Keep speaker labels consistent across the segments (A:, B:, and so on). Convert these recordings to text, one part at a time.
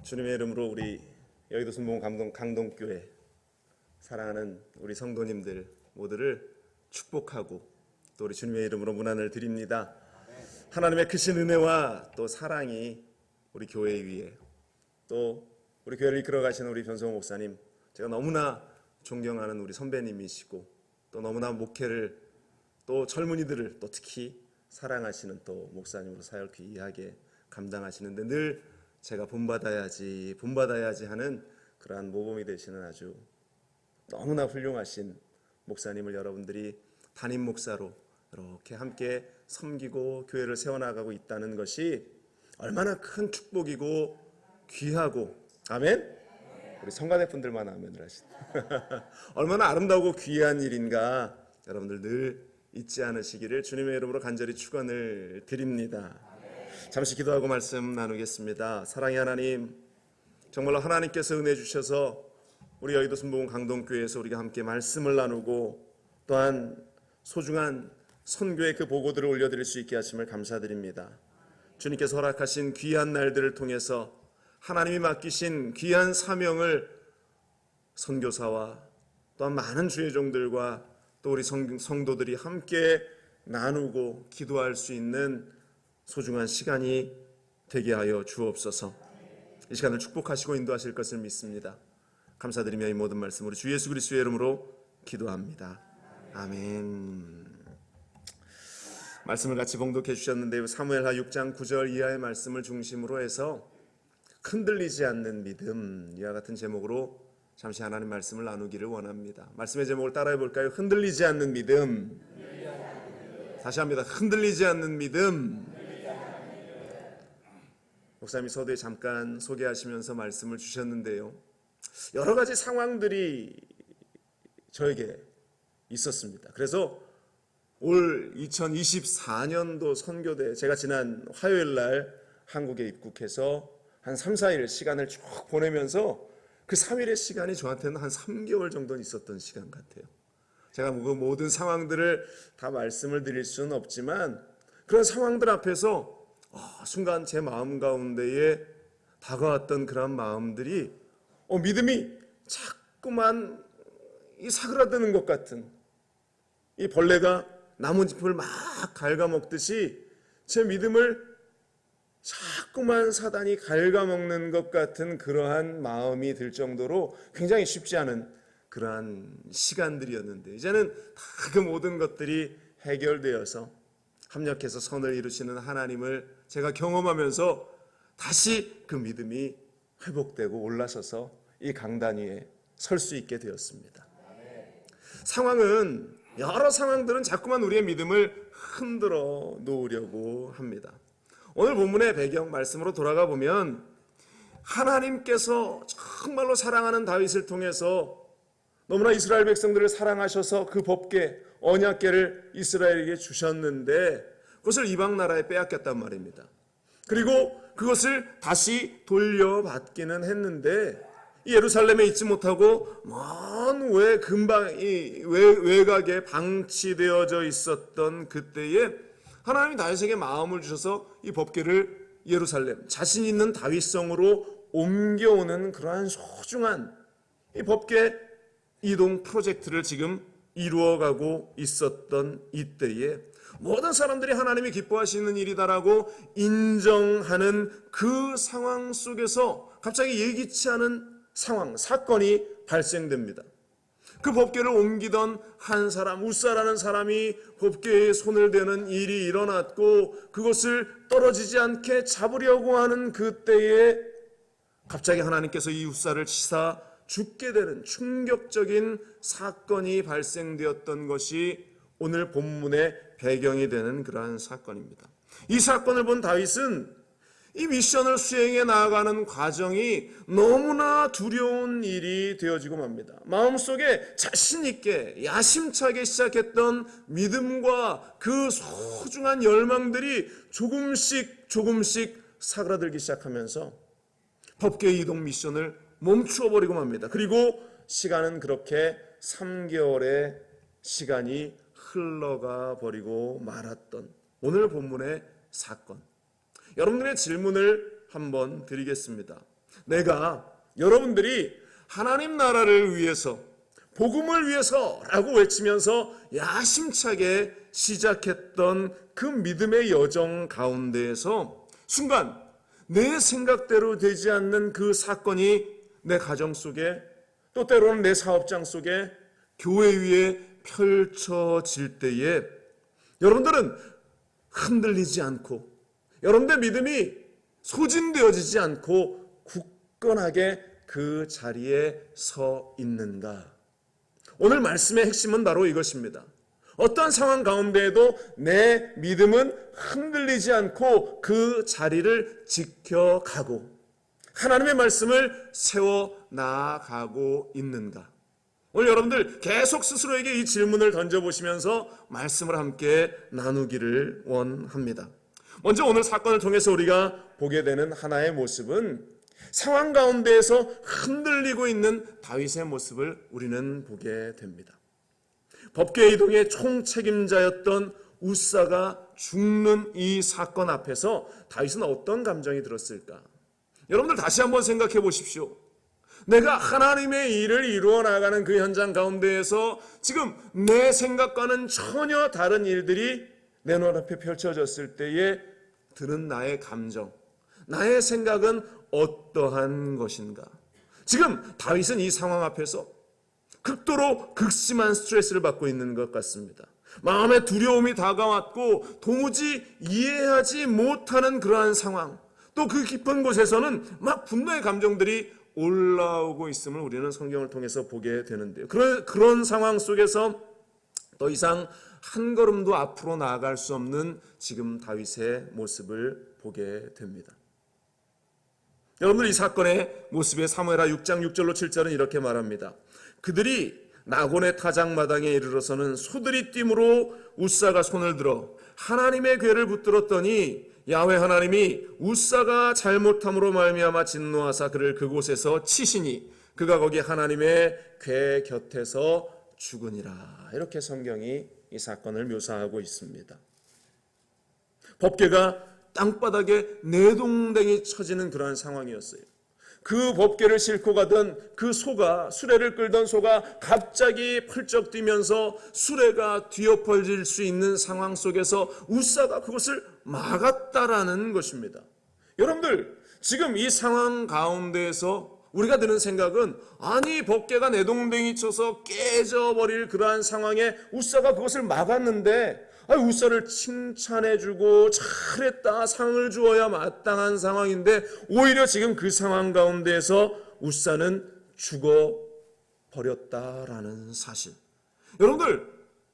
A: 주님의 이름으로 우리 여의도 순복음 강동교회 사랑하는 우리 성도님들 모두를 축복하고 또 우리 주님의 이름으로 문안을 드립니다. 하나님의 크신 은혜와 또 사랑이 우리 교회 위에 또 우리 교회를 이끌어가시는 우리 변성호 목사님, 제가 너무나 존경하는 우리 선배님이시고 또 너무나 목회를 또 젊은이들을 또 특히 사랑하시는 또 목사님으로 사역을 귀하게 감당하시는데 늘 제가 본받아야지 하는 그러한 모범이 되시는 아주 너무나 훌륭하신 목사님을 여러분들이 담임 목사로 이렇게 함께 섬기고 교회를 세워나가고 있다는 것이 얼마나 큰 축복이고 귀하고, 아멘? 우리 성가대분들만 아멘을 하시다. 얼마나 아름다우고 귀한 일인가 여러분들 늘 잊지 않으시기를 주님의 이름으로 간절히 축원을 드립니다. 잠시 기도하고 말씀 나누겠습니다. 사랑의 하나님, 정말로 하나님께서 은혜 주셔서 우리 여의도 순복음 강동교회에서 우리가 함께 말씀을 나누고 또한 소중한 선교의 그 보고들을 올려드릴 수 있게 하심을 감사드립니다. 주님께서 허락하신 귀한 날들을 통해서 하나님이 맡기신 귀한 사명을 선교사와 또한 많은 주의 종들과 또 우리 성도들이 함께 나누고 기도할 수 있는 소중한 시간이 되게 하여 주옵소서. 이 시간을 축복하시고 인도하실 것을 믿습니다. 감사드리며 이 모든 말씀 우리 주 예수 그리스도의 이름으로 기도합니다. 아멘. 말씀을 같이 봉독해 주셨는데요, 사무엘하 6장 9절 이하의 말씀을 중심으로 해서 흔들리지 않는 믿음, 이와 같은 제목으로 잠시 하나님 말씀을 나누기를 원합니다. 말씀의 제목을 따라해 볼까요? 흔들리지 않는 믿음. 다시 합니다. 흔들리지 않는 믿음. 목사님이 서두에 잠깐 소개하시면서 말씀을 주셨는데요, 여러 가지 상황들이 저에게 있었습니다. 그래서 올 2024년도 선교대, 제가 지난 화요일 날 한국에 입국해서 한 3, 4일 시간을 쭉 보내면서 그 3일의 시간이 저한테는 한 3개월 정도는 있었던 시간 같아요. 제가 그 모든 상황들을 다 말씀을 드릴 수는 없지만 그런 상황들 앞에서 순간 제 마음 가운데에 다가왔던 그런 마음들이 믿음이 자꾸만 사그라드는 것 같은, 이 벌레가 나뭇잎을 막 갉아먹듯이 제 믿음을 자꾸만 사단이 갉아먹는 것 같은 그러한 마음이 들 정도로 굉장히 쉽지 않은 그러한 시간들이었는데, 이제는 다 그 모든 것들이 해결되어서 합력해서 선을 이루시는 하나님을 제가 경험하면서 다시 그 믿음이 회복되고 올라서서 이 강단 위에 설 수 있게 되었습니다. 상황은, 여러 상황들은 자꾸만 우리의 믿음을 흔들어 놓으려고 합니다. 오늘 본문의 배경 말씀으로 돌아가 보면 하나님께서 정말로 사랑하는 다윗을 통해서 너무나 이스라엘 백성들을 사랑하셔서 그 법궤, 언약궤를 이스라엘에게 주셨는데 그것을 이방 나라에 빼앗겼단 말입니다. 그리고 그것을 다시 돌려받기는 했는데 이 예루살렘에 있지 못하고 먼 외곽에 방치되어져 있었던 그때에 하나님이 다윗에게 마음을 주셔서 이 법궤를 예루살렘, 자신 있는 다윗성으로 옮겨오는 그러한 소중한 이 법궤 이동 프로젝트를 지금 이루어가고 있었던 이때에 모든 사람들이 하나님이 기뻐하시는 일이다라고 인정하는 그 상황 속에서 갑자기 예기치 않은 상황, 사건이 발생됩니다. 그 법궤를 옮기던 한 사람, 우사라는 사람이 법궤에 손을 대는 일이 일어났고 그것을 떨어지지 않게 잡으려고 하는 그때에 갑자기 하나님께서 이 우사를 치사 죽게 되는 충격적인 사건이 발생되었던 것이 오늘 본문의 배경이 되는 그러한 사건입니다. 이 사건을 본 다윗은 이 미션을 수행해 나아가는 과정이 너무나 두려운 일이 되어지고 맙니다. 마음속에 자신 있게 야심차게 시작했던 믿음과 그 소중한 열망들이 조금씩 사그라들기 시작하면서 법궤 이동 미션을 멈추어 버리고 맙니다. 그리고 시간은 그렇게 3개월의 시간이 흘러가 버리고 말았던 오늘 본문의 사건. 여러분들의 질문을 한번 드리겠습니다. 내가 여러분들이 하나님 나라를 위해서, 복음을 위해서라고 외치면서 야심차게 시작했던 그 믿음의 여정 가운데에서 순간 내 생각대로 되지 않는 그 사건이 내 가정 속에, 또 때로는 내 사업장 속에, 교회 위에 펼쳐질 때에 여러분들은 흔들리지 않고, 여러분들의 믿음이 소진되어지지 않고 굳건하게 그 자리에 서 있는가? 오늘 말씀의 핵심은 바로 이것입니다. 어떠한 상황 가운데에도 내 믿음은 흔들리지 않고 그 자리를 지켜가고 하나님의 말씀을 세워 나아가고 있는가? 오늘 여러분들 계속 스스로에게 이 질문을 던져보시면서 말씀을 함께 나누기를 원합니다. 먼저 오늘 사건을 통해서 우리가 보게 되는 하나의 모습은 상황 가운데에서 흔들리고 있는 다윗의 모습을 우리는 보게 됩니다. 법궤 이동의 총책임자였던 우사가 죽는 이 사건 앞에서 다윗은 어떤 감정이 들었을까? 여러분들 다시 한번 생각해 보십시오. 내가 하나님의 일을 이루어 나가는 그 현장 가운데에서 지금 내 생각과는 전혀 다른 일들이 내 눈앞에 펼쳐졌을 때에 드는 나의 감정, 나의 생각은 어떠한 것인가? 지금 다윗은 이 상황 앞에서 극도로 극심한 스트레스를 받고 있는 것 같습니다. 마음에 두려움이 다가왔고 도무지 이해하지 못하는 그러한 상황, 또 그 깊은 곳에서는 막 분노의 감정들이 올라오고 있음을 우리는 성경을 통해서 보게 되는데요. 그런 상황 속에서 더 이상 한 걸음도 앞으로 나아갈 수 없는 지금 다윗의 모습을 보게 됩니다. 여러분들 이 사건의 모습에 사무엘하 6장 6절로 7절은 이렇게 말합니다. 그들이 나곤의 타작마당에 이르러서는 소들이 띠므로 우사가 손을 들어 하나님의 궤를 붙들었더니 야훼 하나님이 우사가 잘못함으로 말미암아 진노하사 그를 그곳에서 치시니 그가 거기 하나님의 궤 곁에서 죽으니라. 이렇게 성경이 이 사건을 묘사하고 있습니다. 법궤가 땅바닥에 내동댕이 쳐지는 그러한 상황이었어요. 그 법궤를 싣고 가던 그 소가, 수레를 끌던 소가 갑자기 펄쩍 뛰면서 수레가 뒤엎어질 수 있는 상황 속에서 우사가 그것을 막았다라는 것입니다. 여러분들 지금 이 상황 가운데에서 우리가 드는 생각은 아니 법궤가 내동댕이 쳐서 깨져버릴 그러한 상황에 우사가 그것을 막았는데 우사를 칭찬해주고 잘했다 상을 주어야 마땅한 상황인데 오히려 지금 그 상황 가운데에서 우사는 죽어버렸다라는 사실. 여러분들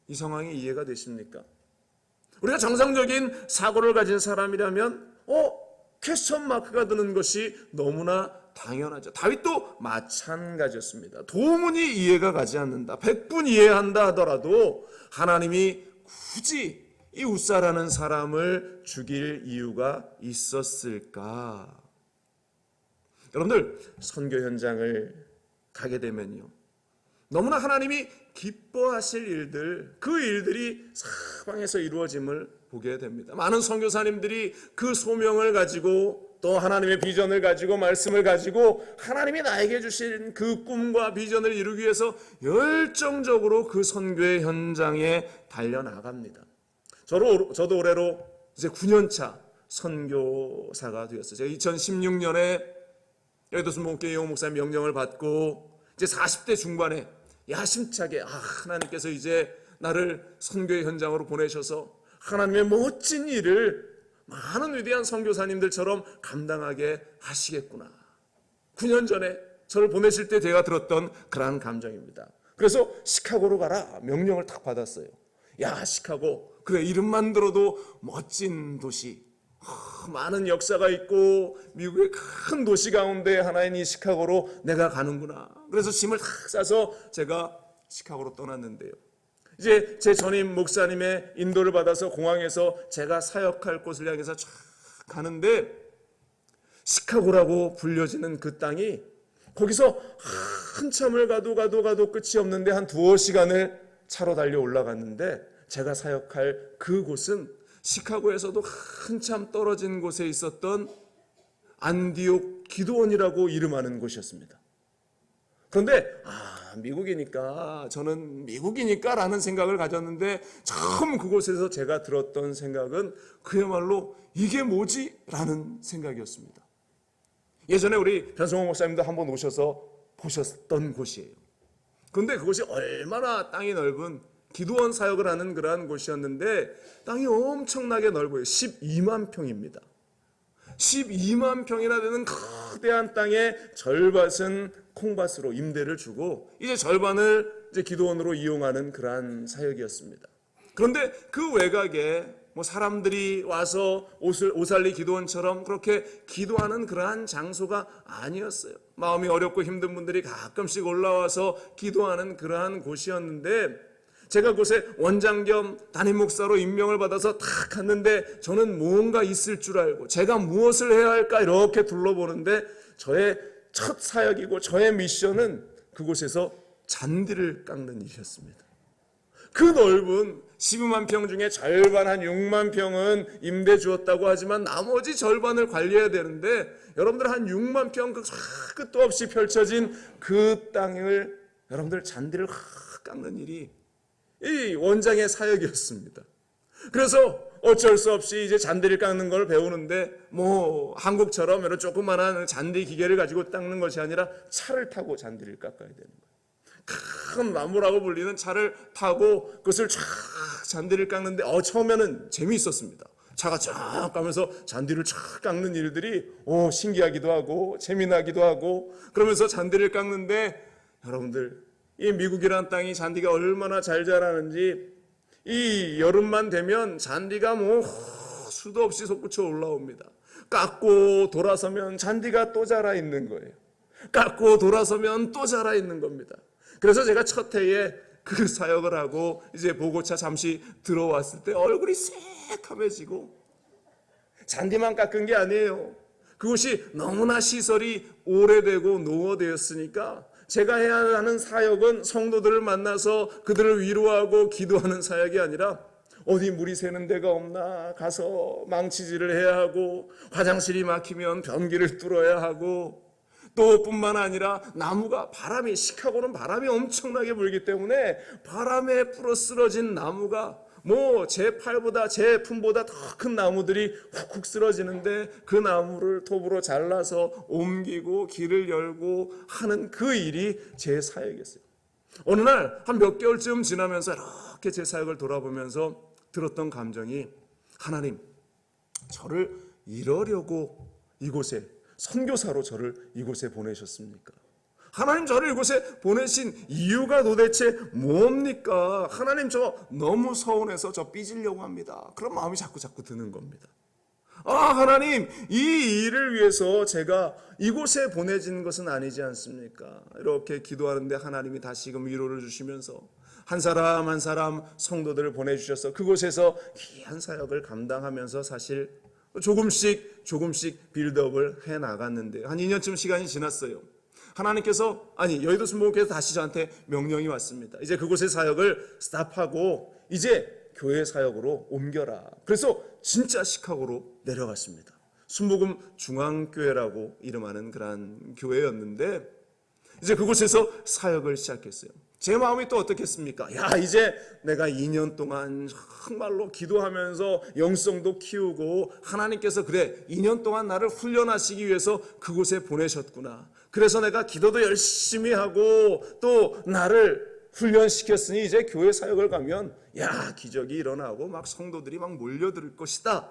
A: 이 상황이 이해가 되십니까? 우리가 정상적인 사고를 가진 사람이라면 퀘스천 마크가 드는 것이 너무나 당연하죠. 다윗도 마찬가지였습니다. 도무지 이해가 가지 않는다. 100분 이해한다 하더라도 하나님이 굳이 이 우사라는 사람을 죽일 이유가 있었을까? 여러분들 선교 현장을 가게 되면요, 너무나 하나님이 기뻐하실 일들, 그 일들이 사방에서 이루어짐을 보게 됩니다. 많은 선교사님들이 그 소명을 가지고 또 하나님의 비전을 가지고 말씀을 가지고 하나님이 나에게 주신 그 꿈과 비전을 이루기 위해서 열정적으로 그 선교의 현장에 달려나갑니다. 저도 올해로 이제 9년차 선교사가 되었어요. 제가 2016년에 여의도 순복음교회 이용호 목사님 명령을 받고 이제 40대 중반에 야심차게 하나님께서 이제 나를 선교의 현장으로 보내셔서 하나님의 멋진 일을 많은 위대한 선교사님들처럼 감당하게 하시겠구나. 9년 전에 저를 보내실 때 제가 들었던 그러한 감정입니다. 그래서 시카고로 가라 명령을 딱 받았어요. 야, 시카고, 그래, 이름만 들어도 멋진 도시, 많은 역사가 있고 미국의 큰 도시 가운데 하나인 이 시카고로 내가 가는구나. 그래서 짐을 탁 싸서 제가 시카고로 떠났는데요, 이제 제 전임 목사님의 인도를 받아서 공항에서 제가 사역할 곳을 향해서 쫙 가는데 시카고라고 불려지는 그 땅이 거기서 한참을 가도 끝이 없는데 한 2시간을 차로 달려 올라갔는데 제가 사역할 그곳은 시카고에서도 한참 떨어진 곳에 있었던 안디옥 기도원이라고 이름하는 곳이었습니다. 그런데 미국이니까, 저는 미국이니까 라는 생각을 가졌는데, 처음 그곳에서 제가 들었던 생각은 그야말로 이게 뭐지? 라는 생각이었습니다. 예전에 우리 변성호 목사님도 한번 오셔서 보셨던 곳이에요. 그런데 그곳이 얼마나 땅이 넓은 기도원 사역을 하는 그러한 곳이었는데, 땅이 엄청나게 넓어요. 12만 평입니다. 12만 평이나 되는 거대한 땅의 절반은 콩밭으로 임대를 주고, 이제 절반을 이제 기도원으로 이용하는 그러한 사역이었습니다. 그런데 그 외곽에 사람들이 와서 오살리 기도원처럼 그렇게 기도하는 그러한 장소가 아니었어요. 마음이 어렵고 힘든 분들이 가끔씩 올라와서 기도하는 그러한 곳이었는데, 제가 그곳에 원장 겸 담임 목사로 임명을 받아서 탁 갔는데, 저는 무언가 있을 줄 알고 제가 무엇을 해야 할까 이렇게 둘러보는데, 저의 첫 사역이고 저의 미션은 그곳에서 잔디를 깎는 일이었습니다. 그 넓은 12만 평 중에 절반 한 6만 평은 임대 주었다고 하지만 나머지 절반을 관리해야 되는데, 여러분들 한 6만 평 끝도 없이 펼쳐진 그 땅을 여러분들 잔디를 깎는 일이 이 원장의 사역이었습니다. 그래서 어쩔 수 없이 이제 잔디를 깎는 걸 배우는데, 한국처럼 이런 조그만한 잔디 기계를 가지고 닦는 것이 아니라 차를 타고 잔디를 깎아야 되는 거예요. 큰 나무라고 불리는 차를 타고 그것을 쫙 잔디를 깎는데, 처음에는 재미있었습니다. 차가 쫙 가면서 잔디를 쫙 깎는 일들이 신기하기도 하고 재미나기도 하고, 그러면서 잔디를 깎는데, 여러분들 이 미국이란 땅이 잔디가 얼마나 잘 자라는지, 이 여름만 되면 잔디가 수도 없이 솟구쳐 올라옵니다. 깎고 돌아서면 잔디가 또 자라 있는 거예요. 깎고 돌아서면 또 자라 있는 겁니다. 그래서 제가 첫 해에 그 사역을 하고 이제 보고차 잠시 들어왔을 때 얼굴이 새카매지고, 잔디만 깎은 게 아니에요. 그것이 너무나 시설이 오래되고 노후되었으니까 제가 해야 하는 사역은 성도들을 만나서 그들을 위로하고 기도하는 사역이 아니라, 어디 물이 새는 데가 없나 가서 망치질을 해야 하고, 화장실이 막히면 변기를 뚫어야 하고, 또 뿐만 아니라 나무가 시카고는 바람이 엄청나게 불기 때문에 바람에 불어 쓰러진 나무가 제 팔보다 제 품보다 더 큰 나무들이 훅훅 쓰러지는데, 그 나무를 톱으로 잘라서 옮기고 길을 열고 하는 그 일이 제 사역이었어요. 어느 날 한 몇 개월쯤 지나면서 이렇게 제 사역을 돌아보면서 들었던 감정이, 하나님, 저를 이러려고 이곳에 선교사로 저를 이곳에 보내셨습니까? 하나님, 저를 이곳에 보내신 이유가 도대체 뭡니까? 하나님, 저 너무 서운해서 저 삐지려고 합니다. 그런 마음이 자꾸 드는 겁니다. 하나님, 이 일을 위해서 제가 이곳에 보내진 것은 아니지 않습니까? 이렇게 기도하는데 하나님이 다시금 위로를 주시면서 한 사람 한 사람 성도들을 보내주셔서 그곳에서 귀한 사역을 감당하면서 사실 조금씩 빌드업을 해나갔는데, 한 2년쯤 시간이 지났어요. 하나님께서, 여의도 순복음교회에서 다시 저한테 명령이 왔습니다. 이제 그곳의 사역을 스탑하고 이제 교회 사역으로 옮겨라. 그래서 진짜 시카고로 내려갔습니다. 순복음 중앙교회라고 이름하는 그러한 교회였는데, 이제 그곳에서 사역을 시작했어요. 제 마음이 또 어떻겠습니까? 이제 내가 2년 동안 정말로 기도하면서 영성도 키우고, 하나님께서 2년 동안 나를 훈련하시기 위해서 그곳에 보내셨구나. 그래서 내가 기도도 열심히 하고 또 나를 훈련시켰으니 이제 교회 사역을 가면 기적이 일어나고 성도들이 몰려들 것이다.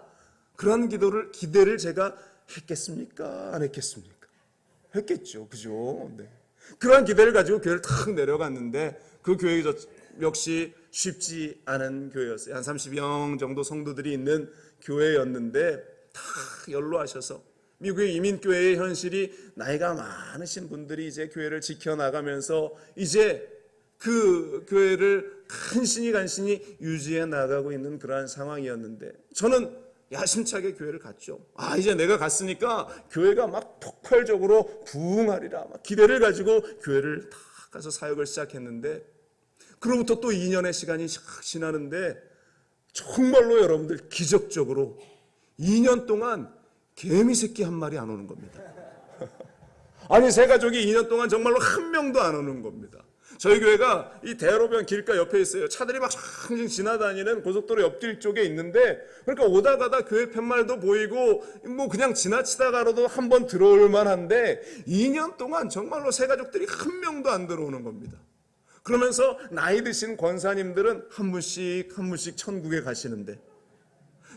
A: 그런 기대를 제가 했겠습니까? 안 했겠습니까? 했겠죠. 그죠? 네. 그러한 기대를 가지고 교회를 탁 내려갔는데, 그 교회 역시 쉽지 않은 교회였어요. 한 30명 정도 성도들이 있는 교회였는데, 다 연로하셔서 미국의 이민교회의 현실이 나이가 많으신 분들이 이제 교회를 지켜나가면서 이제 그 교회를 간신히 유지해 나가고 있는 그러한 상황이었는데, 저는 야심차게 교회를 갔죠. 이제 내가 갔으니까 교회가 폭발적으로 부흥하리라 기대를 가지고 교회를 다 가서 사역을 시작했는데, 그로부터 또 2년의 시간이 지나는데, 정말로 여러분들 기적적으로 2년 동안 개미 새끼 한 마리 안 오는 겁니다. 아니 새 가족이 2년 동안 정말로 한 명도 안 오는 겁니다. 저희 교회가 이 대로변 길가 옆에 있어요. 차들이 막 쫙 지나다니는 고속도로 옆길 쪽에 있는데, 그러니까 오다 가다 교회 팻말도 보이고 뭐 그냥 지나치다가라도 한번 들어올 만한데 2년 동안 정말로 새 가족들이 한 명도 안 들어오는 겁니다. 그러면서 나이 드신 권사님들은 한 분씩 천국에 가시는데,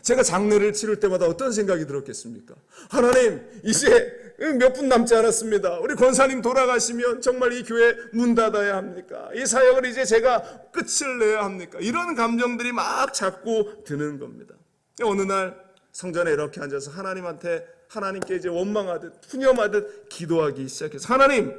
A: 제가 장례를 치를 때마다 어떤 생각이 들었겠습니까? 하나님, 이제 몇 분 남지 않았습니다. 우리 권사님 돌아가시면 정말 이 교회 문 닫아야 합니까? 이 사역을 이제 제가 끝을 내야 합니까? 이런 감정들이 막 자꾸 드는 겁니다. 어느 날 성전에 이렇게 앉아서 하나님께 이제 원망하듯 푸념하듯 기도하기 시작해서, 하나님,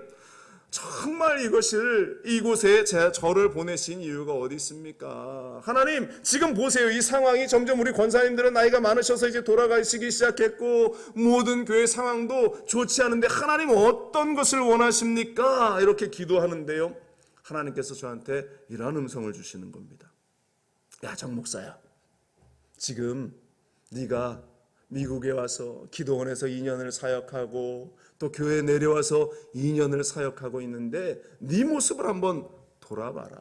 A: 정말 이곳에 저를 보내신 이유가 어디 있습니까? 하나님, 지금 보세요. 이 상황이 점점 우리 권사님들은 나이가 많으셔서 이제 돌아가시기 시작했고 모든 교회 상황도 좋지 않은데 하나님 어떤 것을 원하십니까? 이렇게 기도하는데요, 하나님께서 저한테 이런 음성을 주시는 겁니다. 야, 정 목사야, 지금 네가 미국에 와서 기도원에서 2년을 사역하고 또 교회에 내려와서 2년을 사역하고 있는데 네 모습을 한번 돌아봐라.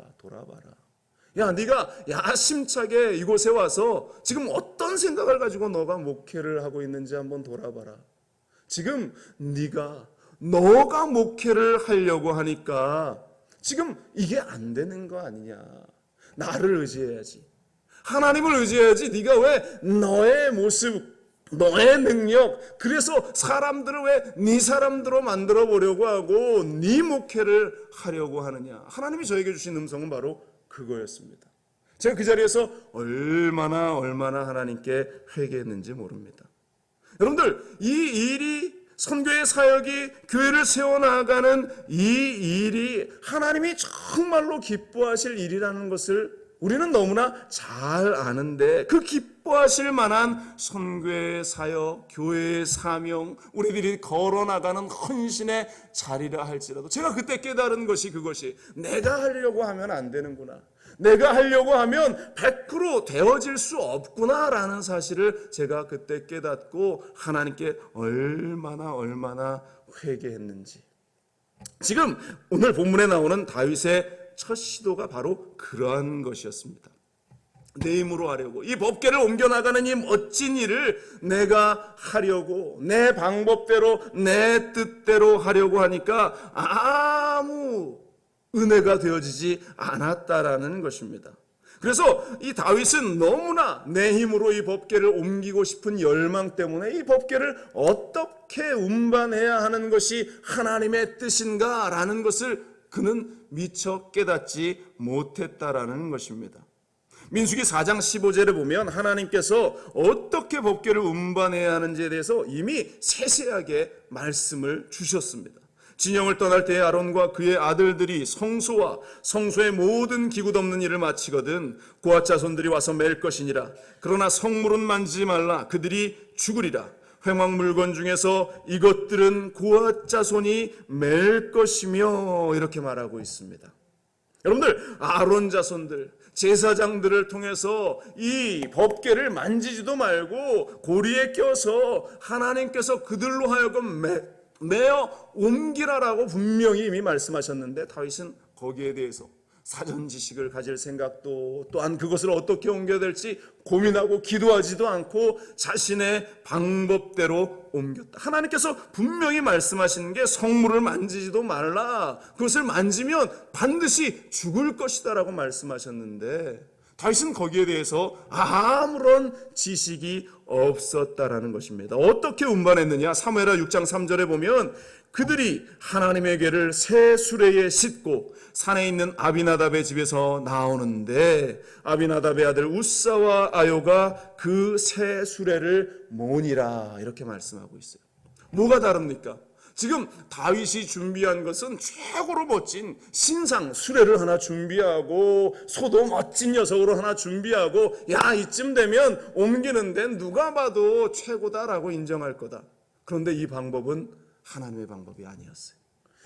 A: 야, 네가 야심차게 이곳에 와서 지금 어떤 생각을 가지고 너가 목회를 하고 있는지 한번 돌아봐라. 지금 너가 목회를 하려고 하니까 지금 이게 안 되는 거 아니냐. 나를 의지해야지, 하나님을 의지해야지. 네가 왜 너의 모습, 너의 능력, 그래서 사람들을 왜 네 사람들로 만들어 보려고 하고 네 목회를 하려고 하느냐. 하나님이 저에게 주신 음성은 바로 그거였습니다. 제가 그 자리에서 얼마나 하나님께 회개했는지 모릅니다. 여러분들, 이 일이, 선교의 사역이, 교회를 세워나가는 이 일이 하나님이 정말로 기뻐하실 일이라는 것을 우리는 너무나 잘 아는데, 그 기뻐하실 만한 선교의 사역, 교회의 사명, 우리들이 걸어나가는 헌신의 자리라 할지라도 제가 그때 깨달은 것이 그것이 내가 하려고 하면 안 되는구나, 내가 하려고 하면 100% 되어질 수 없구나라는 사실을 제가 그때 깨닫고 하나님께 얼마나 회개했는지. 지금 오늘 본문에 나오는 다윗의 첫 시도가 바로 그러한 것이었습니다. 내 힘으로 하려고, 이 법궤를 옮겨나가는 이 멋진 일을 내가 하려고, 내 방법대로 내 뜻대로 하려고 하니까 아무 은혜가 되어지지 않았다라는 것입니다. 그래서 이 다윗은 너무나 내 힘으로 이 법궤를 옮기고 싶은 열망 때문에 이 법궤를 어떻게 운반해야 하는 것이 하나님의 뜻인가라는 것을 그는 미처 깨닫지 못했다라는 것입니다. 민수기 4장 15절에 보면 하나님께서 어떻게 법궤를 운반해야 하는지에 대해서 이미 세세하게 말씀을 주셨습니다. 진영을 떠날 때에 아론과 그의 아들들이 성소와 성소의 모든 기구 덮는 일을 마치거든 고앗 자손들이 와서 맬 것이니라. 그러나 성물은 만지지 말라. 그들이 죽으리라. 회막 물건 중에서 이것들은 고앗 자손이 맬 것이며, 이렇게 말하고 있습니다. 여러분들, 아론 자손들, 제사장들을 통해서 이 법궤를 만지지도 말고 고리에 껴서 하나님께서 그들로 하여금 매어 옮기라라고 분명히 이미 말씀하셨는데, 다윗은 거기에 대해서 사전 지식을 가질 생각도, 또한 그것을 어떻게 옮겨야 될지 고민하고 기도하지도 않고 자신의 방법대로 옮겼다. 하나님께서 분명히 말씀하시는 게 성물을 만지지도 말라, 그것을 만지면 반드시 죽을 것이다 라고 말씀하셨는데, 다윗은 거기에 대해서 아무런 지식이 없었다라는 것입니다. 어떻게 운반했느냐? 사무엘하 6장 3절에 보면 그들이 하나님의 궤를 새 수레에 싣고 산에 있는 아비나답의 집에서 나오는데 아비나답의 아들 우사와 아요가 그 새 수레를 모니라, 이렇게 말씀하고 있어요. 뭐가 다릅니까? 지금 다윗이 준비한 것은 최고로 멋진 신상 수레를 하나 준비하고, 소도 멋진 녀석으로 하나 준비하고, 야, 이쯤 되면 옮기는데 누가 봐도 최고다라고 인정할 거다. 그런데 이 방법은 하나님의 방법이 아니었어요.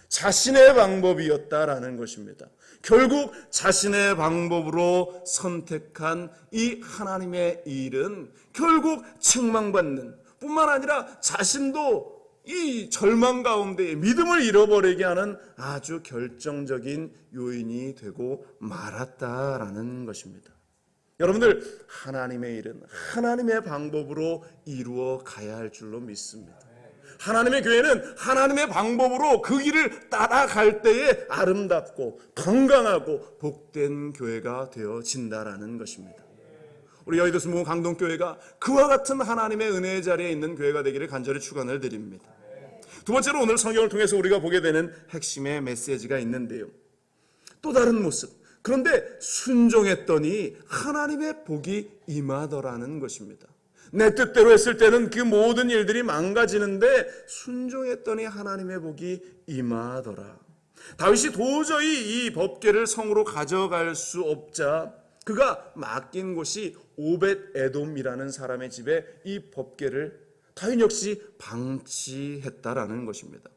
A: 자신의 방법이었다라는 것입니다. 결국 자신의 방법으로 선택한 이 하나님의 일은 결국 책망받는 뿐만 아니라 자신도 이 절망 가운데 믿음을 잃어버리게 하는 아주 결정적인 요인이 되고 말았다라는 것입니다. 여러분들, 하나님의 일은 하나님의 방법으로 이루어 가야 할 줄로 믿습니다. 하나님의 교회는 하나님의 방법으로 그 길을 따라갈 때에 아름답고 건강하고 복된 교회가 되어진다라는 것입니다. 우리 여의도 순복음 강동교회가 그와 같은 하나님의 은혜의 자리에 있는 교회가 되기를 간절히 축원을 드립니다. 두 번째로 오늘 성경을 통해서 우리가 보게 되는 핵심의 메시지가 있는데요, 또 다른 모습. 그런데 순종했더니 하나님의 복이 임하더라는 것입니다. 내 뜻대로 했을 때는 그 모든 일들이 망가지는데 순종했더니 하나님의 복이 임하더라. 다윗이 도저히 이 법궤를 성으로 가져갈 수 없자 그가 맡긴 곳이 오벳 에돔이라는 사람의 집에 이 법궤를 다윗 역시 방치했다라는 것입니다.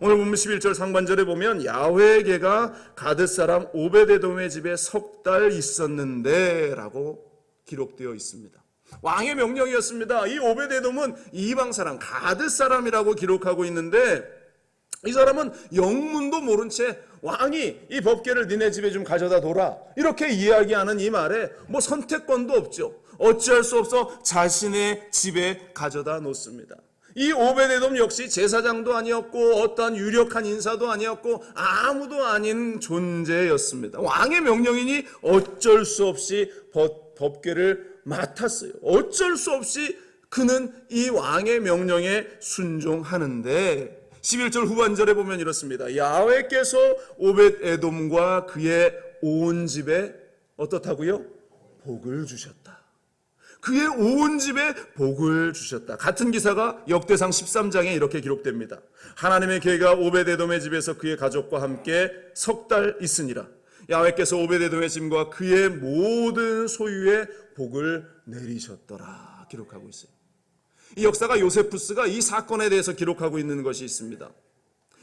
A: 오늘 본문 11절 상반절에 보면 야훼께가 가드 사람 오벳 에돔의 집에 석 달 있었는데 라고 기록되어 있습니다. 왕의 명령이었습니다. 이 오벳 에돔은 이방 사람 가드 사람이라고 기록하고 있는데 이 사람은 영문도 모른 채 왕이 이 법궤를 니네 집에 좀 가져다 둬라 이렇게 이야기하는 이 말에 뭐 선택권도 없죠. 어찌할 수 없어 자신의 집에 가져다 놓습니다. 이 오벳 에돔 역시 제사장도 아니었고 어떠한 유력한 인사도 아니었고 아무도 아닌 존재였습니다. 왕의 명령이니 어쩔 수 없이 법궤를 맡았어요. 어쩔 수 없이 그는 이 왕의 명령에 순종하는데 11절 후반절에 보면 이렇습니다. 야훼께서 오벳 에돔과 그의 온 집에 어떻다고요? 복을 주셨다. 그의 온 집에 복을 주셨다. 같은 기사가 역대상 13장에 이렇게 기록됩니다. 하나님의 계가 오벳 에돔의 집에서 그의 가족과 함께 석 달 있으니라. 야훼께서 오벳 에돔의 집과 그의 모든 소유에 복을 내리셨더라 기록하고 있어요. 이 역사가 요세푸스가 이 사건에 대해서 기록하고 있는 것이 있습니다.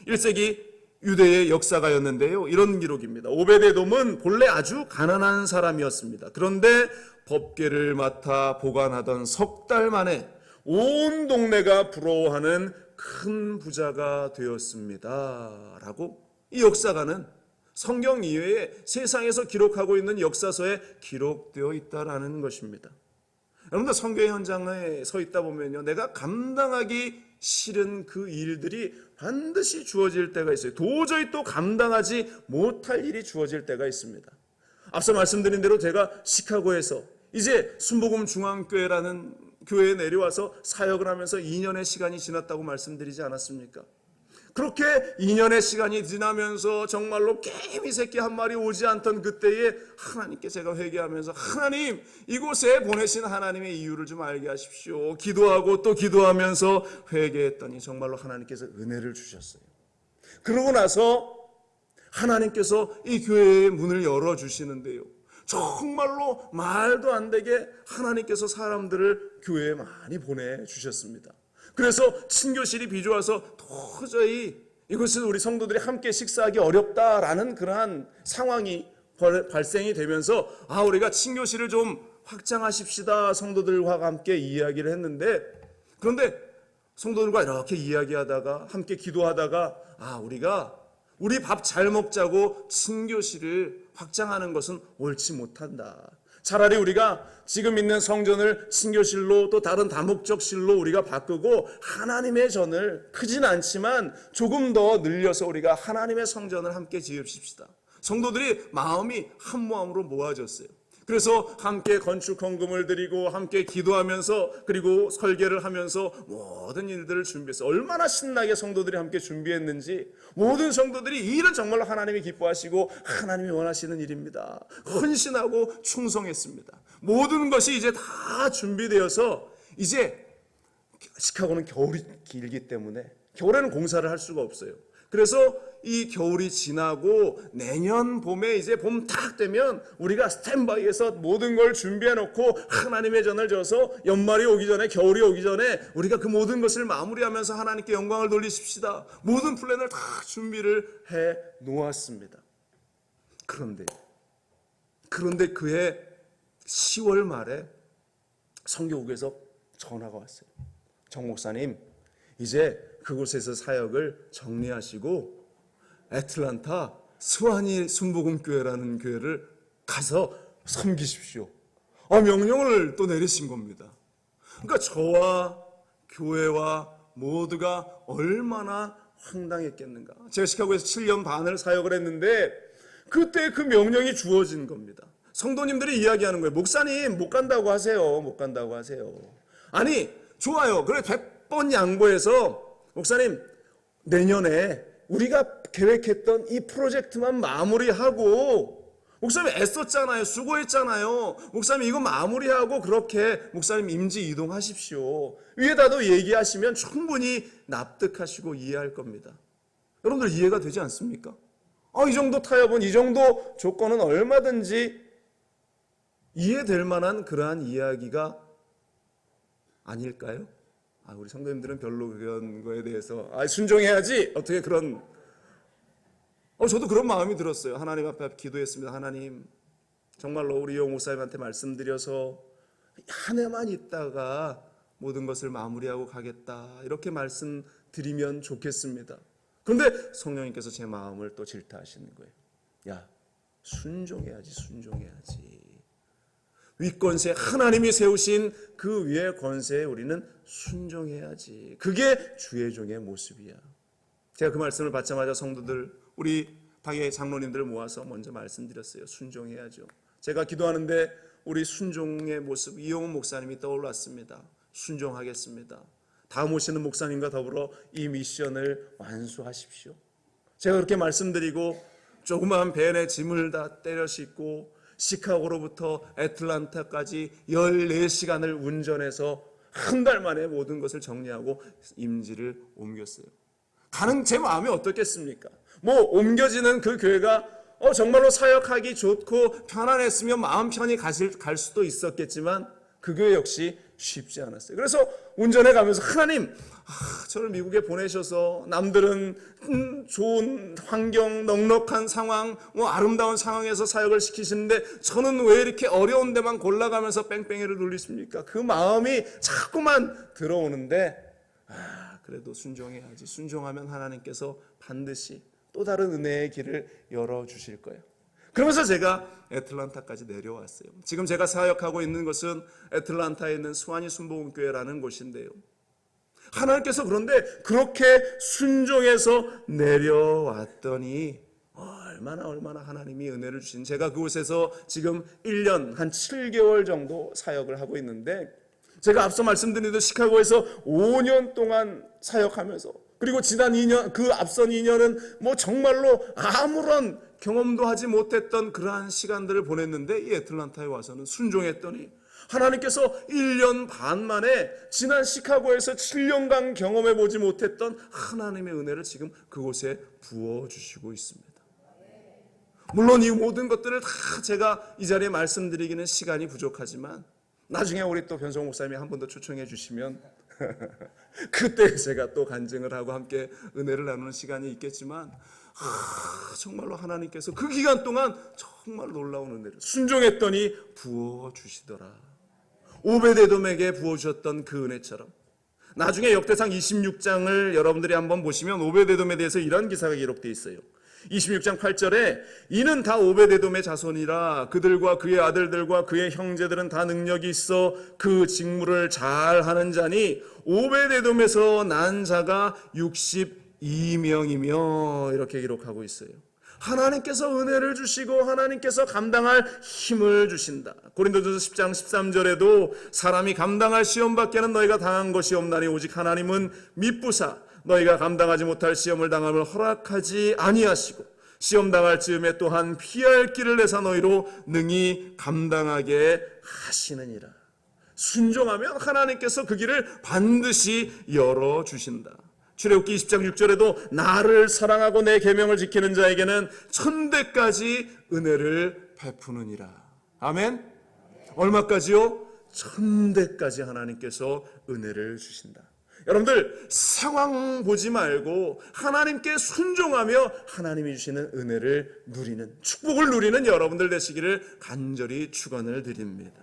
A: 1세기 유대의 역사가였는데요, 이런 기록입니다. 오벳 에돔은 본래 아주 가난한 사람이었습니다. 그런데 법궤를 맡아 보관하던 석 달 만에 온 동네가 부러워하는 큰 부자가 되었습니다 라고 이 역사가는 성경 이외에 세상에서 기록하고 있는 역사서에 기록되어 있다라는 것입니다. 여러분들, 성경의 현장에 서 있다 보면요, 내가 감당하기 싫은 그 일들이 반드시 주어질 때가 있어요. 도저히 또 감당하지 못할 일이 주어질 때가 있습니다. 앞서 말씀드린 대로 제가 시카고에서 이제 순복음 중앙교회라는 교회에 내려와서 사역을 하면서 2년의 시간이 지났다고 말씀드리지 않았습니까? 그렇게 2년의 시간이 지나면서 정말로 개미 새끼 한 마리 오지 않던 그때에 하나님께 제가 회개하면서, 하나님, 이곳에 보내신 하나님의 이유를 좀 알게 하십시오. 기도하고 또 기도하면서 회개했더니 정말로 하나님께서 은혜를 주셨어요. 그러고 나서 하나님께서 이 교회의 문을 열어주시는데요, 정말로 말도 안 되게 하나님께서 사람들을 교회에 많이 보내주셨습니다. 그래서 친교실이 비좁아서 도저히 이것은 우리 성도들이 함께 식사하기 어렵다라는 그러한 상황이 발생이 되면서 우리가 친교실을 좀 확장하십시다 성도들과 함께 이야기를 했는데, 그런데 성도들과 이렇게 이야기하다가 함께 기도하다가 우리 밥 잘 먹자고 친교실을 확장하는 것은 옳지 못한다. 차라리 우리가 지금 있는 성전을 친교실로 또 다른 다목적실로 우리가 바꾸고 하나님의 전을 크진 않지만 조금 더 늘려서 우리가 하나님의 성전을 함께 지읍시다. 성도들이 마음이 한 마음으로 모아졌어요. 그래서 함께 건축 헌금을 드리고 함께 기도하면서 그리고 설계를 하면서 모든 일들을 준비했어요. 얼마나 신나게 성도들이 함께 준비했는지, 모든 성도들이 이 일은 정말로 하나님이 기뻐하시고 하나님이 원하시는 일입니다. 헌신하고 충성했습니다. 모든 것이 이제 다 준비되어서, 이제 시카고는 겨울이 길기 때문에 겨울에는 공사를 할 수가 없어요. 그래서 이 겨울이 지나고 내년 봄에 이제 봄 딱 되면 우리가 스탠바이에서 모든 걸 준비해 놓고 하나님의 전을 져서 연말이 오기 전에, 겨울이 오기 전에 우리가 그 모든 것을 마무리하면서 하나님께 영광을 돌리십시다. 모든 플랜을 다 준비를 해 놓았습니다. 그런데 그해 10월 말에 성교국에서 전화가 왔어요. 정 목사님, 이제 그곳에서 사역을 정리하시고 애틀란타 스와니 순복음교회라는 교회를 가서 섬기십시오. 명령을 또 내리신 겁니다. 그러니까 저와 교회와 모두가 얼마나 황당했겠는가. 제가 시카고에서 7년 반을 사역을 했는데 그때 그 명령이 주어진 겁니다. 성도님들이 이야기하는 거예요. 목사님 못 간다고 하세요. 못 간다고 하세요. 아니 좋아요. 그래 100번 양보해서 목사님 내년에 우리가 계획했던 이 프로젝트만 마무리하고, 목사님 애썼잖아요. 수고했잖아요. 목사님 이거 마무리하고 그렇게 목사님 임지 이동하십시오. 위에다도 얘기하시면 충분히 납득하시고 이해할 겁니다. 여러분들 이해가 되지 않습니까? 이 정도 타협은, 이 정도 조건은 얼마든지 이해될 만한 그러한 이야기가 아닐까요? 우리 성도님들은 별로 그런 거에 대해서 순종해야지 어떻게 그런 저도 그런 마음이 들었어요. 하나님 앞에 기도했습니다. 하나님 정말로 우리 용 목사님한테 말씀드려서 한 해만 있다가 모든 것을 마무리하고 가겠다 이렇게 말씀드리면 좋겠습니다. 그런데 성령님께서 제 마음을 또 질타하시는 거예요. 야, 순종해야지. 윗권세 하나님이 세우신 그 위의 권세에 우리는 순종해야지. 그게 주의 종의 모습이야. 제가 그 말씀을 받자마자 성도들, 우리 당의 장로님들 모아서 먼저 말씀드렸어요. 순종해야죠. 제가 기도하는데 우리 순종의 모습, 이용훈 목사님이 떠올랐습니다. 순종하겠습니다. 다음 오시는 목사님과 더불어 이 미션을 완수하십시오. 제가 그렇게 말씀드리고 조그마한 벤에 짐을 다 때려 싣고 시카고로부터 애틀란타까지 14시간을 운전해서 한 달 만에 모든 것을 정리하고 임지를 옮겼어요. 가는 제 마음이 어떻겠습니까? 옮겨지는 그 교회가 정말로 사역하기 좋고 편안했으면 마음 편히 갈 수도 있었겠지만 그 교회 역시 쉽지 않았어요. 그래서 운전해 가면서 하나님, 저를 미국에 보내셔서 남들은 좋은 환경, 넉넉한 상황, 아름다운 상황에서 사역을 시키시는데 저는 왜 이렇게 어려운 데만 골라가면서 뺑뺑이를 돌리십니까? 그 마음이 자꾸만 들어오는데 그래도 순종해야지. 순종하면 하나님께서 반드시 또 다른 은혜의 길을 열어주실 거예요. 그러면서 제가 애틀란타까지 내려왔어요. 지금 제가 사역하고 있는 것은 애틀란타에 있는 스와니 순복음교회라는 곳인데요. 하나님께서 그런데 그렇게 순종해서 내려왔더니 얼마나 하나님이 은혜를 주신, 제가 그곳에서 지금 1년 한 7개월 정도 사역을 하고 있는데, 제가 앞서 말씀드린 대로 시카고에서 5년 동안 사역하면서, 그리고 지난 2년, 그 앞선 2년은 정말로 아무런 경험도 하지 못했던 그러한 시간들을 보냈는데, 이 애틀란타에 와서는 순종했더니 하나님께서 1년 반 만에 지난 시카고에서 7년간 경험해 보지 못했던 하나님의 은혜를 지금 그곳에 부어주시고 있습니다. 물론 이 모든 것들을 다 제가 이 자리에 말씀드리기는 시간이 부족하지만 나중에 우리 또 변성호 목사님이 한 번 더 초청해 주시면 그때 제가 또 간증을 하고 함께 은혜를 나누는 시간이 있겠지만, 정말로 하나님께서 그 기간 동안 정말 놀라운 은혜를 순종했더니 부어주시더라. 오베데돔에게 부어주셨던 그 은혜처럼 나중에 역대상 26장을 여러분들이 한번 보시면 오베데돔에 대해서 이런 기사가 기록되어 있어요. 26장 8절에 이는 다 오베데돔의 자손이라 그들과 그의 아들들과 그의 형제들은 다 능력이 있어 그 직무를 잘하는 자니 오베데돔에서 난 자가 62명이며 이렇게 기록하고 있어요. 하나님께서 은혜를 주시고 하나님께서 감당할 힘을 주신다. 고린도전서 10장 13절에도 사람이 감당할 시험밖에는 너희가 당한 것이 없나니 오직 하나님은 미쁘사 너희가 감당하지 못할 시험을 당함을 허락하지 아니하시고 시험 당할 즈음에 또한 피할 길을 내사 너희로 능히 감당하게 하시느니라. 순종하면 하나님께서 그 길을 반드시 열어주신다. 출애굽기 20장 6절에도 나를 사랑하고 내 계명을 지키는 자에게는 천대까지 은혜를 베푸느니라. 아멘. 얼마까지요? 천대까지 하나님께서 은혜를 주신다. 여러분들 상황 보지 말고 하나님께 순종하며 하나님이 주시는 은혜를 누리는, 축복을 누리는 여러분들 되시기를 간절히 축원을 드립니다.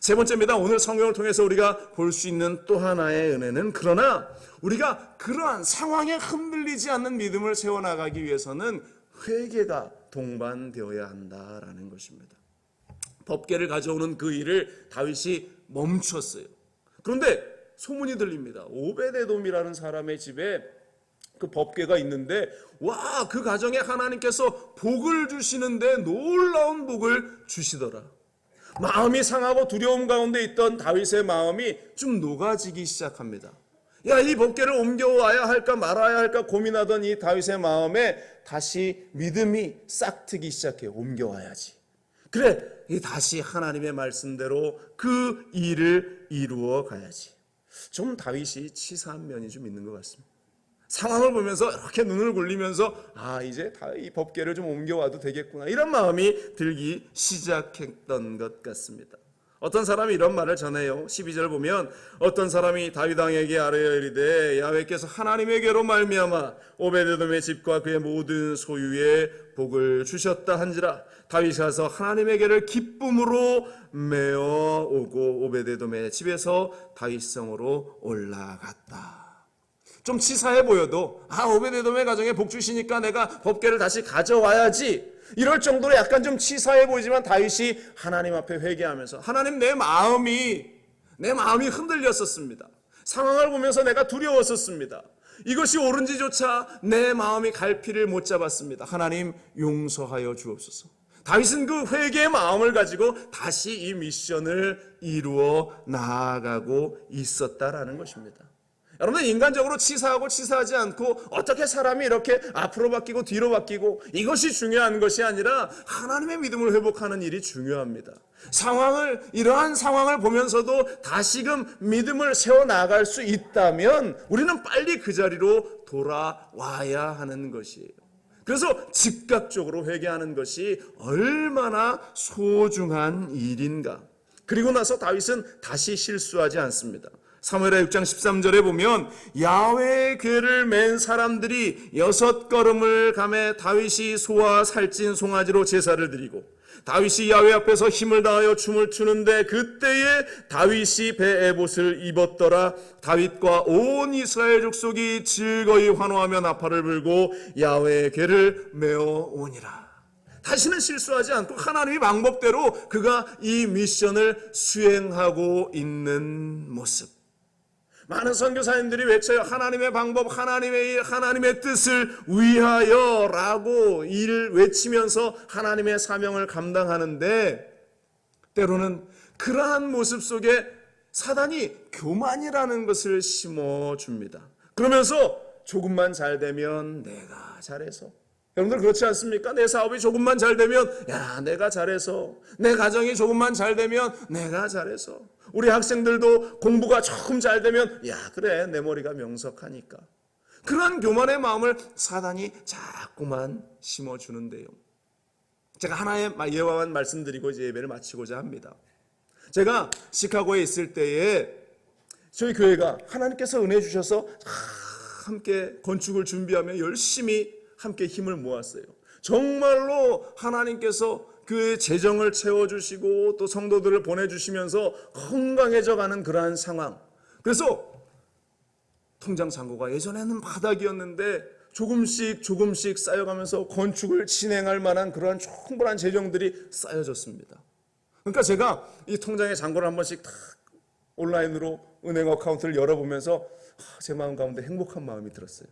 A: 세 번째입니다. 오늘 성경을 통해서 우리가 볼 수 있는 또 하나의 은혜는, 그러나 우리가 그러한 상황에 흔들리지 않는 믿음을 세워나가기 위해서는 회개가 동반되어야 한다라는 것입니다. 법궤를 가져오는 그 일을 다윗이 멈췄어요. 그런데 소문이 들립니다. 오베데돔이라는 사람의 집에 그 법궤가 있는데, 와, 그 가정에 하나님께서 복을 주시는데 놀라운 복을 주시더라. 마음이 상하고 두려움 가운데 있던 다윗의 마음이 좀 녹아지기 시작합니다. 야, 이 법궤를 옮겨와야 할까 말아야 할까 고민하던 이 다윗의 마음에 다시 믿음이 싹트기 시작해요. 옮겨와야지. 그래, 다시 하나님의 말씀대로 그 일을 이루어 가야지. 좀 다윗이 치사한 면이 좀 있는 것 같습니다. 상황을 보면서 이렇게 눈을 굴리면서 이제 이 법궤를 좀 옮겨와도 되겠구나, 이런 마음이 들기 시작했던 것 같습니다. 어떤 사람이 이런 말을 전해요. 12절 보면 어떤 사람이 다윗 왕에게 아뢰어 이르되 야훼께서 하나님에게로 말미암아 오베데돔의 집과 그의 모든 소유에 복을 주셨다 한지라. 다윗이 가서 하나님에게를 기쁨으로 메어 오고 오베데돔의 집에서 다윗성으로 올라갔다. 좀 치사해 보여도 오베데돔의 가정에 복 주시니까 내가 법궤를 다시 가져와야지, 이럴 정도로 약간 좀 치사해 보이지만 다윗이 하나님 앞에 회개하면서, 하나님, 내 마음이 흔들렸었습니다. 상황을 보면서 내가 두려웠었습니다. 이것이 옳은지조차 내 마음이 갈피를 못 잡았습니다. 하나님, 용서하여 주옵소서. 다윗은 그 회개의 마음을 가지고 다시 이 미션을 이루어 나아가고 있었다라는 것입니다. 여러분, 인간적으로 치사하고 치사하지 않고 어떻게 사람이 이렇게 앞으로 바뀌고 뒤로 바뀌고, 이것이 중요한 것이 아니라 하나님의 믿음을 회복하는 일이 중요합니다. 이러한 상황을 보면서도 다시금 믿음을 세워나갈 수 있다면 우리는 빨리 그 자리로 돌아와야 하는 것이에요. 그래서 즉각적으로 회개하는 것이 얼마나 소중한 일인가. 그리고 나서 다윗은 다시 실수하지 않습니다. 사무엘하 6장 13절에 보면 야훼의 궤를 맨 사람들이 6걸음을 가매 다윗이 소와 살찐 송아지로 제사를 드리고, 다윗이 야훼 앞에서 힘을 다하여 춤을 추는데 그때에 다윗이 베에봇을 입었더라. 다윗과 온 이스라엘 족속이 즐거이 환호하며 나팔을 불고 야훼의 궤를 메어 오니라. 다시는 실수하지 않고 하나님의 방법대로 그가 이 미션을 수행하고 있는 모습. 많은 선교사님들이 외쳐요. 하나님의 방법, 하나님의 일, 하나님의 뜻을 위하여 라고 일을 외치면서 하나님의 사명을 감당하는데, 때로는 그러한 모습 속에 사단이 교만이라는 것을 심어줍니다. 그러면서 조금만 잘 되면 내가 잘해서, 여러분들 그렇지 않습니까? 내 사업이 조금만 잘 되면 내가 잘해서, 내 가정이 조금만 잘 되면 내가 잘해서, 우리 학생들도 공부가 조금 잘 되면 그래, 내 머리가 명석하니까. 그런 교만의 마음을 사단이 자꾸만 심어주는데요. 제가 하나의 예화만 말씀드리고 이제 예배를 마치고자 합니다. 제가 시카고에 있을 때에 저희 교회가 하나님께서 은혜 주셔서 함께 건축을 준비하며 열심히 함께 힘을 모았어요. 정말로 하나님께서 그 재정을 채워주시고 또 성도들을 보내주시면서 건강해져가는 그러한 상황. 그래서 통장 잔고가 예전에는 바닥이었는데 조금씩 쌓여가면서 건축을 진행할 만한 그러한 충분한 재정들이 쌓여졌습니다. 그러니까 제가 이 통장의 잔고를 한 번씩 다 온라인으로 은행 어카운트를 열어보면서 제 마음 가운데 행복한 마음이 들었어요.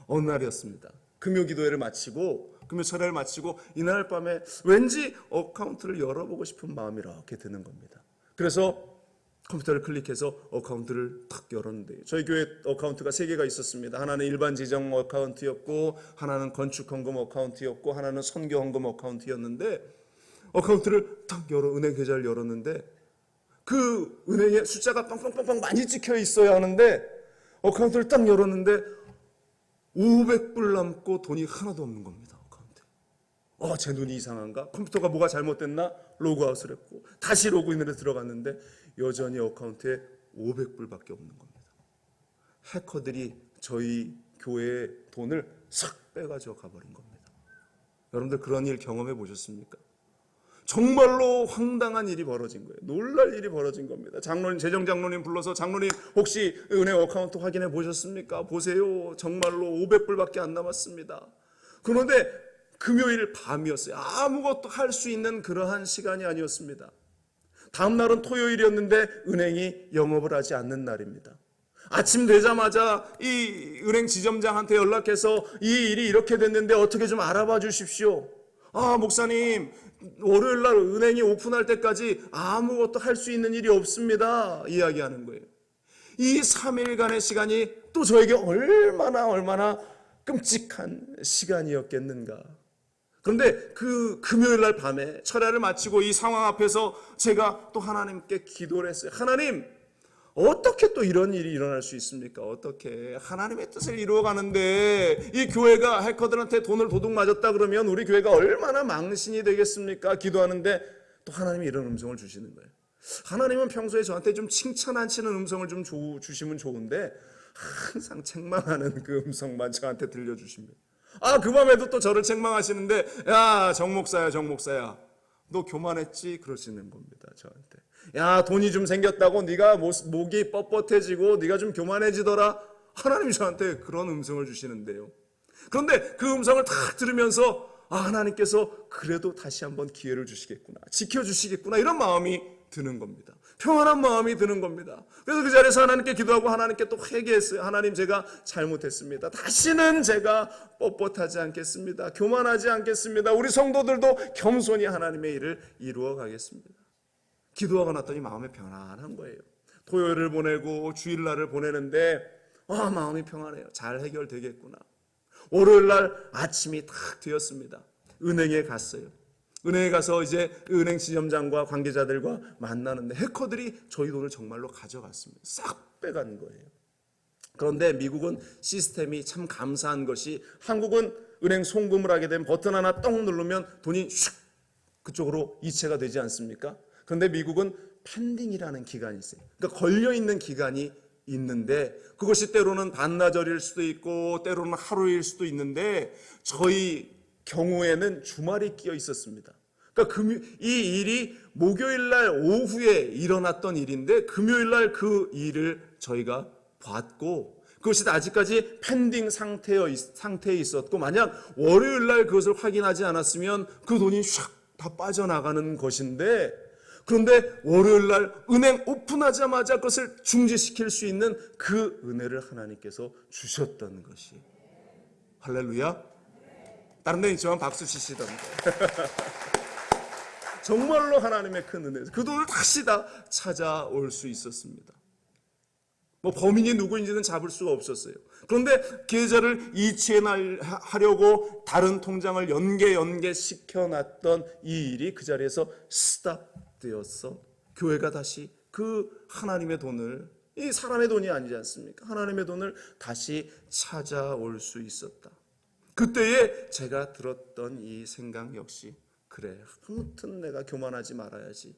A: 어느 날이었습니다. 금요기도회를 마치고 금요 철회를 마치고 이날 밤에 왠지 어카운트를 열어보고 싶은 마음이 이렇게 드는 겁니다. 그래서 컴퓨터를 클릭해서 어카운트를 탁 열었는데 저희 교회 어카운트가 3개가 있었습니다. 하나는 일반 재정 어카운트였고, 하나는 건축 헌금 어카운트였고, 하나는 선교 헌금 어카운트였는데, 어카운트를 탁 은행 계좌를 열었는데 그 은행에 숫자가 빵빵빵빵 많이 찍혀 있어야 하는데, 어카운트를 딱 열었는데 500불 남고 돈이 하나도 없는 겁니다. 어카운트에. 제 눈이 이상한가? 컴퓨터가 뭐가 잘못됐나? 로그아웃을 했고 다시 로그인을 들어갔는데 여전히 어카운트에 500불밖에 없는 겁니다. 해커들이 저희 교회의 돈을 싹 빼가지고 가버린 겁니다. 여러분들 그런 일 경험해 보셨습니까? 정말로 황당한 일이 벌어진 거예요. 놀랄 일이 벌어진 겁니다. 장로님, 재정장로님 불러서 장로님 혹시 은행 어카운트 확인해 보셨습니까? 보세요. 정말로 500불밖에 안 남았습니다. 그런데 금요일 밤이었어요. 아무것도 할 수 있는 그러한 시간이 아니었습니다. 다음 날은 토요일이었는데 은행이 영업을 하지 않는 날입니다. 아침 되자마자 이 은행 지점장한테 연락해서 이 일이 이렇게 됐는데 어떻게 좀 알아봐 주십시오. 아, 목사님, 월요일 날 은행이 오픈할 때까지 아무것도 할 수 있는 일이 없습니다. 이야기하는 거예요. 이 3일간의 시간이 또 저에게 얼마나 끔찍한 시간이었겠는가. 그런데 그 금요일 날 밤에 철야를 마치고 이 상황 앞에서 제가 또 하나님께 기도를 했어요. 하나님, 어떻게 또 이런 일이 일어날 수 있습니까? 어떻게 하나님의 뜻을 이루어가는데 이 교회가 해커들한테 돈을 도둑 맞았다 그러면 우리 교회가 얼마나 망신이 되겠습니까? 기도하는데 또 하나님이 이런 음성을 주시는 거예요. 하나님은 평소에 저한테 좀 칭찬 안 치는 음성을 좀 주시면 좋은데 항상 책망하는 그 음성만 저한테 들려주십니다. 그 밤에도 또 저를 책망하시는데, 야, 정 목사야, 너 교만했지? 그러시는 겁니다, 저한테. 야, 돈이 좀 생겼다고 네가 목이 뻣뻣해지고 네가 좀 교만해지더라. 하나님이 저한테 그런 음성을 주시는데요. 그런데 그 음성을 딱 들으면서 하나님께서 그래도 다시 한번 기회를 주시겠구나, 지켜주시겠구나, 이런 마음이 드는 겁니다. 평안한 마음이 드는 겁니다. 그래서 그 자리에서 하나님께 기도하고 하나님께 또 회개했어요. 하나님, 제가 잘못했습니다. 다시는 제가 뻣뻣하지 않겠습니다. 교만하지 않겠습니다. 우리 성도들도 겸손히 하나님의 일을 이루어 가겠습니다. 기도하고 났더니 마음이 편안한 거예요. 토요일을 보내고 주일날을 보내는데 마음이 평안해요. 잘 해결되겠구나. 월요일날 아침이 딱 되었습니다. 은행에 갔어요. 은행에 가서 이제 은행 지점장과 관계자들과 만나는데 해커들이 저희 돈을 정말로 가져갔습니다. 싹 빼간 거예요. 그런데 미국은 시스템이 참 감사한 것이, 한국은 은행 송금을 하게 되면 버튼 하나 똥 누르면 돈이 슉 그쪽으로 이체가 되지 않습니까? 그런데 미국은 펜딩이라는 기간이 있어요. 그러니까 걸려있는 기간이 있는데 그것이 때로는 반나절일 수도 있고 때로는 하루일 수도 있는데 저희 경우에는 주말이 끼어 있었습니다. 그러니까 이 일이 목요일날 오후에 일어났던 일인데 금요일날 그 일을 저희가 봤고 그것이 아직까지 펜딩 상태에 있었고, 만약 월요일날 그것을 확인하지 않았으면 그 돈이 샥 다 빠져나가는 것인데, 그런데 월요일날 은행 오픈하자마자 그것을 중지시킬 수 있는 그 은혜를 하나님께서 주셨던 것이, 할렐루야. 다른 데는 있지만 박수 치시던데 정말로 하나님의 큰 은혜, 그 돈을 다시 다 찾아올 수 있었습니다. 범인이 누구인지는 잡을 수가 없었어요. 그런데 계좌를 이체하려고 다른 통장을 연계시켜놨던 이 일이 그 자리에서 스탑되었어. 교회가 다시 그 하나님의 돈을, 이 사람의 돈이 아니지 않습니까? 하나님의 돈을 다시 찾아올 수 있었다. 그때에 제가 들었던 이 생각 역시, 그래, 아무튼 내가 교만하지 말아야지.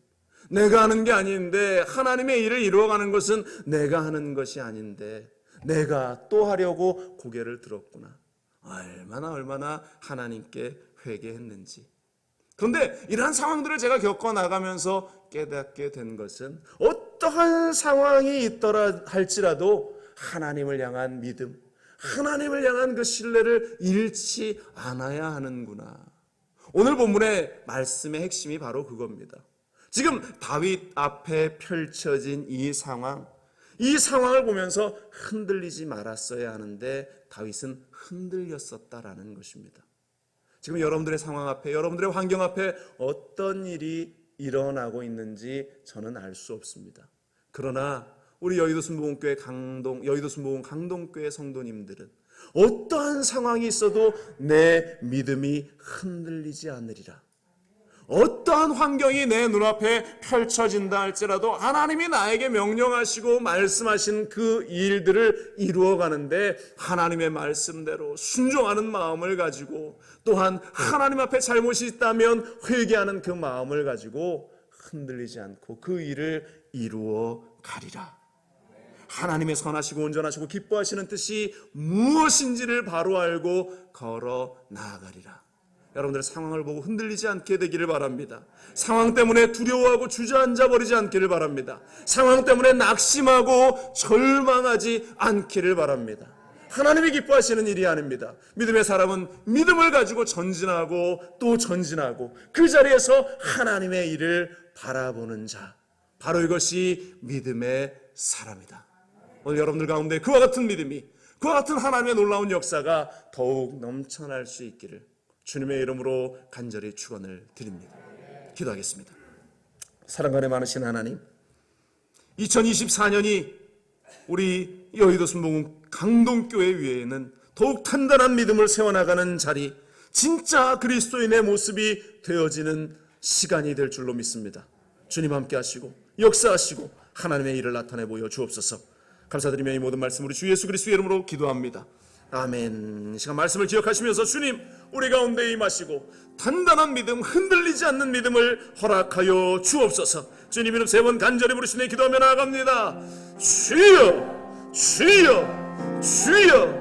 A: 내가 하는 게 아닌데, 하나님의 일을 이루어가는 것은 내가 하는 것이 아닌데 내가 또 하려고 고개를 들었구나. 얼마나 하나님께 회개했는지. 그런데 이러한 상황들을 제가 겪어나가면서 깨닫게 된 것은, 어떠한 상황이 있더라 할지라도 하나님을 향한 믿음, 하나님을 향한 그 신뢰를 잃지 않아야 하는구나. 오늘 본문의 말씀의 핵심이 바로 그겁니다. 지금 다윗 앞에 펼쳐진 이 상황을 보면서 흔들리지 말았어야 하는데 다윗은 흔들렸었다라는 것입니다. 지금 여러분들의 상황 앞에, 여러분들의 환경 앞에 어떤 일이 일어나고 있는지 저는 알 수 없습니다. 그러나 우리 여의도 순복음교회 강동교회 성도님들은 어떠한 상황이 있어도 내 믿음이 흔들리지 않으리라. 어떠한 환경이 내 눈앞에 펼쳐진다 할지라도 하나님이 나에게 명령하시고 말씀하신 그 일들을 이루어가는데 하나님의 말씀대로 순종하는 마음을 가지고, 또한 하나님 앞에 잘못이 있다면 회개하는 그 마음을 가지고 흔들리지 않고 그 일을 이루어 가리라. 하나님의 선하시고 온전하시고 기뻐하시는 뜻이 무엇인지를 바로 알고 걸어 나아가리라. 여러분들의 상황을 보고 흔들리지 않게 되기를 바랍니다. 상황 때문에 두려워하고 주저앉아 버리지 않기를 바랍니다. 상황 때문에 낙심하고 절망하지 않기를 바랍니다. 하나님이 기뻐하시는 일이 아닙니다. 믿음의 사람은 믿음을 가지고 전진하고 또 전진하고 그 자리에서 하나님의 일을 바라보는 자, 바로 이것이 믿음의 사람이다. 오늘 여러분들 가운데 그와 같은 믿음이, 그와 같은 하나님의 놀라운 역사가 더욱 넘쳐날 수 있기를 주님의 이름으로 간절히 축원을 드립니다. 기도하겠습니다. 사랑간에 많으신 하나님, 2024년이 우리 여의도 순복음 강동교회 위에는 더욱 단단한 믿음을 세워나가는 자리, 진짜 그리스도인의 모습이 되어지는 시간이 될 줄로 믿습니다. 주님 함께 하시고 역사하시고 하나님의 일을 나타내 보여 주옵소서. 감사드리며 이 모든 말씀 우리 주 예수 그리스도의 이름으로 기도합니다. 아멘. 이 시간 말씀을 기억하시면서 주님 우리 가운데 임하시고 단단한 믿음, 흔들리지 않는 믿음을 허락하여 주옵소서. 주님 이름 3번 간절히 부르시네 기도하며 나아갑니다. 주여 주여 주여.